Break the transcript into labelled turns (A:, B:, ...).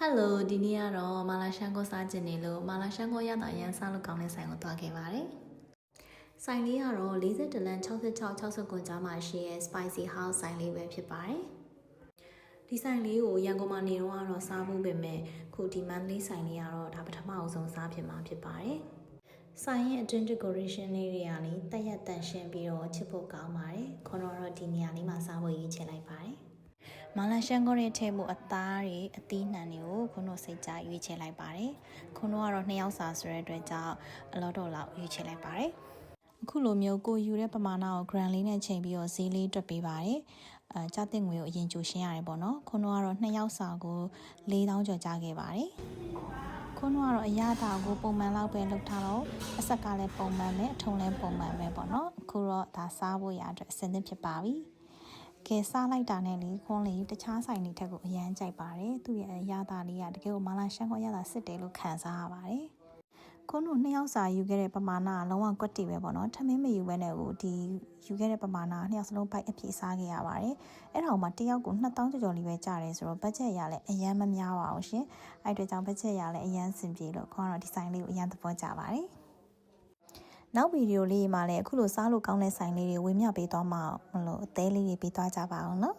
A: Hello ဒီနေ့ကတော့မာလာရှန်ကိုစားကျင်နေလို့မာလာရှန်ကိုရတာရန်စားလို့ကောင်းတဲ့ဆိုင်ကိုသွားခဲ့ပါတယ်။ဆိုင်လေးကတော့40လမ်း66ကြားမှာရှိရဲ့ Spicy House ဆိုင်လေးပဲဖြစ်ပါတယ်။ဒီဆိုင်လေးကိုရန်ကုန်မှာနေတော့ကတော့စားဖို့ပဲမဲ့ခုဒီ monthly ဆိုင်လေးကတော့ဒါပထမအဆုံးစားဖြစ်မှာဖြစ်ပါတယ်။ဆိုင်ရဲ့အတွင်း decoration လေးတွေကလည်းတက်ရက်တန်ရှင်းပြီးတော့ချစ်ဖို့ကောင်းပါတယ်။ခွန်တော်တော့ဒီနေရာလေးမှာစားဖို့ရည်ချလိုက်ပါတယ်။မာလာရှန်ကိုရဲ့ထဲမှုအသားတွေအသီးနှံတွေကိုခွန်းတို့စိတ်ကြရွေးချယ်လိုက်ပါတယ်။ခွန်းတို့ကတော့2ယောက်စာဆိုတဲ့အတွက်ကြောင့်အလောတော်လောက်ရွေးချယ်လိုက်ပါတယ်။အခုလိုမျိုးကိုယူတဲ့ပမာဏကို grand လေးနဲ့ချိန်ပြီးတော့ဈေးလေးတွက်ပေးပါတယ်။ကျသင့်ငွေကိုအရင်ကြိုရှင်းရတယ်ပေါ့နော်။ခွန်းတို့ကတော့2ယောက်စာကို4000ကျော်ကျခဲ့ပါတယ်။ခွန်းတို့ကတော့အရသာကိုပုံမှန်လောက်ပဲလုပ်ထားတော့အဆက်ကလည်းပုံမှန်ပဲအထုံးလည်းပုံမှန်ပဲပေါ့နော်။အခုတော့ဒါစားဖို့ရအတွက်အဆင်သင့်ဖြစ်ပါပြီ။ကဲစားလိုက်တာနဲ့လေခွန်းလေးတခြားဆိုင်တွေထက်ကိုအရန်ကြိုက်ပါတယ်သူ့ရဲ့အရသာလေးကတကယ်ကိုမာလာရှန်ကိုရတာစစ်တယ်လို့ခံစားရပါတယ်ခွန်းတို့2ယောက်စာယူခဲ့တဲ့ပမာဏကလုံးဝကွက်တီပဲပေါ့နော်ထမင်းမယူဘဲနဲ့ကိုဒီယူခဲ့တဲ့ပမာဏ2ယောက်စလုံးပိုက်အပြည့်စားခဲ့ရပါတယ်အဲ့ဒါမှ1ယောက်ကို2000ကျော်ကျော်လေးပဲကျတယ်ဆိုတော့ဘတ်ဂျက်ရလည်းအရန်မများပါဘူးရှင်အဲ့အတွက်ကြောင့်ဘတ်ဂျက်ရလည်းအရန်စင်ပြေလို့ခွန်းကတော့ဒီဆိုင်လေးကိုအရန်သဘောကျပါတယ်နောက်ဗီဒီယိုလေးမှာလည်းအခုလိုစားလို့ကောင်းတဲ့ဆိုင်လေးတွေဝေမျှပေးသွားမှာမလို့အသေးလေးတွေပေးသွားကြပါအောင်နော်